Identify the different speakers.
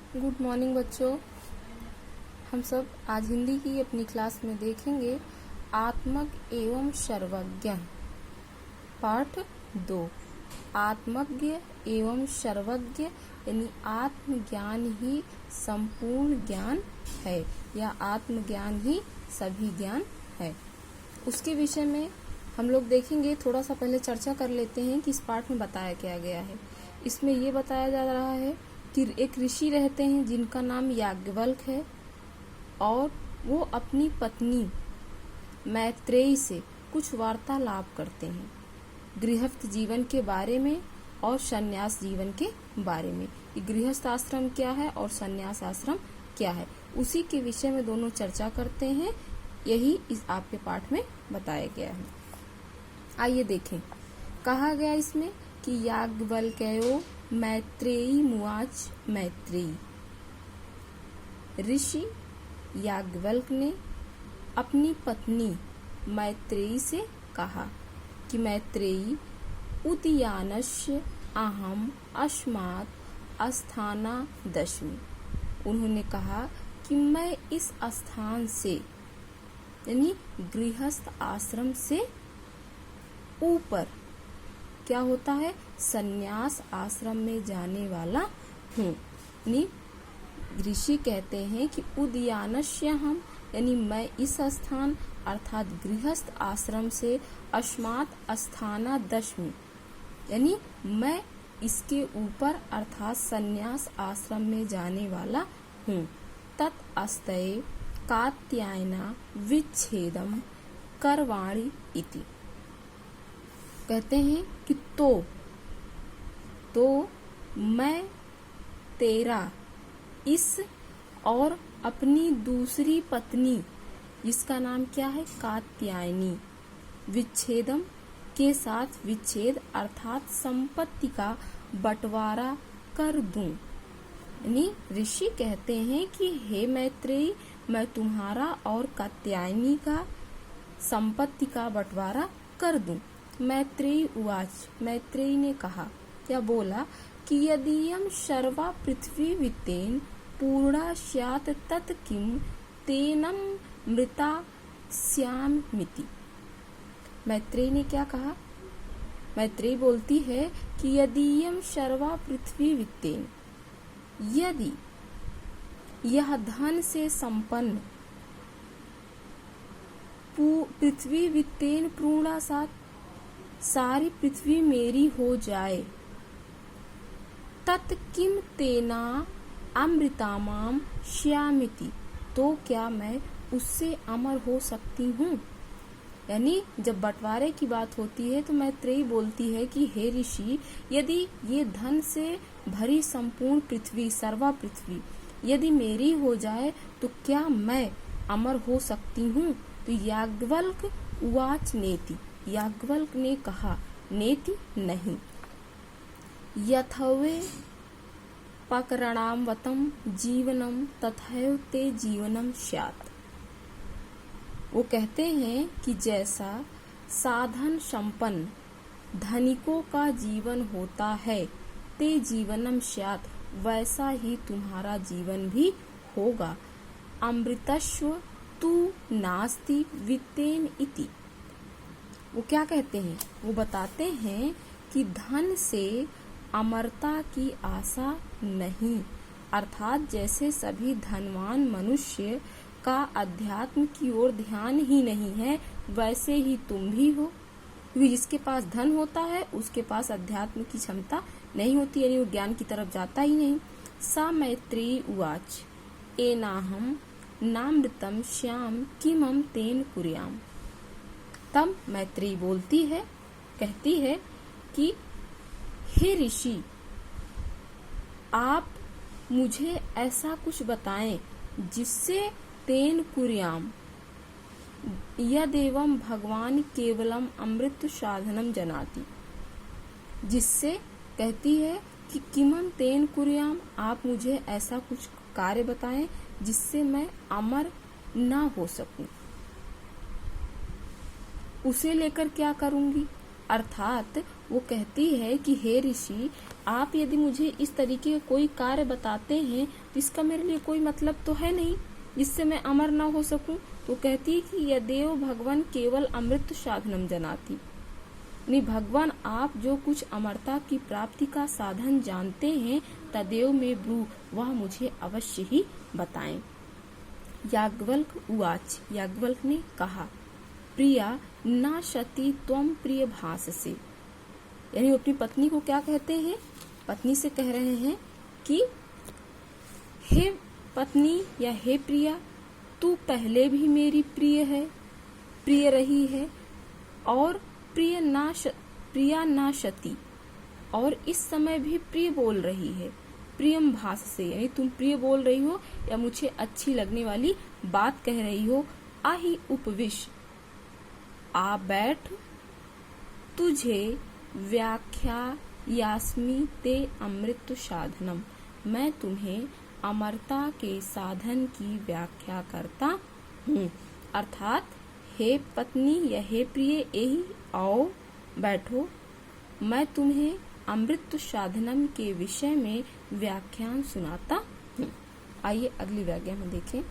Speaker 1: Good morning बच्चों। हम सब आज हिंदी की अपनी क्लास में देखेंगे आत्मज्ञ एवं सर्वज्ञ पाठ 2। आत्मज्ञ एवं सर्वज्ञ यानी आत्मज्ञान ही संपूर्ण ज्ञान है या आत्मज्ञान ही सभी ज्ञान है। उसके विषय में हम लोग देखेंगे। थोड़ा सा पहले चर्चा कर लेते हैं कि इस पाठ में बताया क्या गया है। इसमें ये बताया जा रहा है कि एक ऋषि रहते हैं जिनका नाम याज्ञवल्क्य है और वो अपनी पत्नी मैत्रेयी से कुछ वार्तालाप करते हैं गृहस्थ जीवन के बारे में और सन्यास जीवन के बारे में। गृहस्थ आश्रम क्या है और सन्यास आश्रम क्या है, उसी के विषय में दोनों चर्चा करते हैं। यही इस आपके पाठ में बताया गया है। आइए देखें। कहा गया इसमें कि याज्ञवल्क्यो मैत्रेयी मुवाच। मैत्रेयी ऋषि याज्ञवल्क्य ने अपनी पत्नी मैत्रेयी से कहा कि मैत्रेयी उदयानस्य अहम अस्मात् स्थानादस्मि। उन्होंने कहा कि मैं इस स्थान से यानी गृहस्थ आश्रम से ऊपर क्या होता है, सन्यास आश्रम में जाने वाला हूँ। ऋषि कहते हैं कि उदयानस्य हम यानी मैं इस स्थान अर्थात गृहस्थ आश्रम से अस्मात् स्थानादस्मि यानी मैं इसके ऊपर अर्थात सन्यास आश्रम में जाने वाला हूँ। ततस्तये कात्यायना विच्छेदम करवाणि इति। कहते हैं कि तो मैं तेरा इस और अपनी दूसरी पत्नी जिसका नाम क्या है, कात्यायनी, विच्छेदम के साथ विच्छेद अर्थात संपत्ति का बंटवारा कर दूं। यानी ऋषि कहते हैं कि हे मैत्रेयी, मैं तुम्हारा और कात्यायनी का संपत्ति का बंटवारा कर दूं। मैत्रेयी उवाच। मैत्रेयी ने कहा, क्या बोला कि यदीयं सर्वा पृथ्वी वित्तेन पूर्णा स्यात् तत् किं तेनं मृता स्यामिति। मैत्रेयी ने क्या कहा? मैत्रेयी बोलती है कि यदीयं सर्वा पृथ्वी वित्तेन, यदि यह धन से संपन्न पृथ्वी वित्तेन पूर्णा साथ सारी पृथ्वी मेरी हो जाए, तत् किम तेना अमृतामाम श्यामिति, तो क्या मैं उससे अमर हो सकती हूँ। यानी जब बंटवारे की बात होती है तो मैत्रेयी बोलती है कि हे ऋषि, यदि ये धन से भरी संपूर्ण पृथ्वी सर्वा पृथ्वी यदि मेरी हो जाए तो क्या मैं अमर हो सकती हूँ। तो याज्ञवल्क्य उवाच नेति, याज्ञवल्क्य ने कहा नेति नहीं। यथवे पकरणामवतं जीवनम तथैव ते जीवनम स्यात्। वो कहते हैं कि जैसा साधन संपन्न धनिकों का जीवन होता है, ते जीवनम स्यात्, वैसा ही तुम्हारा जीवन भी होगा। अमृतस्व तु नास्ति वित्तेन इति। वो क्या कहते हैं? वो बताते हैं कि धन से अमरता की आशा नहीं, अर्थात जैसे सभी धनवान मनुष्य का अध्यात्म की ओर ध्यान ही नहीं है, वैसे ही तुम भी हो। क्योंकि जिसके पास धन होता है उसके पास अध्यात्म की क्षमता नहीं होती, यानी वो ज्ञान की तरफ जाता ही नहीं। सा मैत्रेयी उवाच एनाहम नामृतम श्याम किमं तेन कुर्याम। तब मैत्रेयी बोलती है, कहती है कि हे ऋषि, आप मुझे ऐसा कुछ बताएं जिससे तेन कुर्याम यदेवं भगवान केवलम अमृत साधनम जनाति। जिससे कहती है कि किमं तेन कुर्याम, आप मुझे ऐसा कुछ कार्य बताएं जिससे मैं अमर ना हो सकूं। उसे लेकर क्या करूंगी? अर्थात वो कहती है कि हे ऋषि, आप यदि मुझे इस तरीके का कोई कार्य बताते हैं तो इसका मेरे लिए कोई मतलब तो है नहीं जिससे मैं अमर ना हो सकूं। तो कहती है कि यदेव भगवान केवल अमृत साधनम जनाति, नहीं भगवान आप जो कुछ अमरता की प्राप्ति का साधन जानते हैं तदेव में ब्रू, वह मुझे अवश्य ही बताएं। याज्ञवल्क उवाच, याज्ञवल्क ने कहा, प्रिया ना शति त्वम प्रिय भास से, यानी अपनी पत्नी को क्या कहते हैं, पत्नी से कह रहे हैं कि हे पत्नी या हे प्रिया, तू पहले भी मेरी प्रिय रही है और प्रिया ना शति, और इस समय भी प्रिय बोल रही है। प्रियम भास से, यानी तुम प्रिय बोल रही हो या मुझे अच्छी लगने वाली बात कह रही हो। आही उपविश, आ बैठ, तुझे व्याख्या यास्मी ते अमृत साधनम, मैं तुम्हें अमरता के साधन की व्याख्या करता हूँ। अर्थात हे पत्नी या हे प्रिय, यही आओ बैठो, मैं तुम्हें अमृत साधनम के विषय में व्याख्यान सुनाता हूँ। आइए अगली व्याख्या में देखें।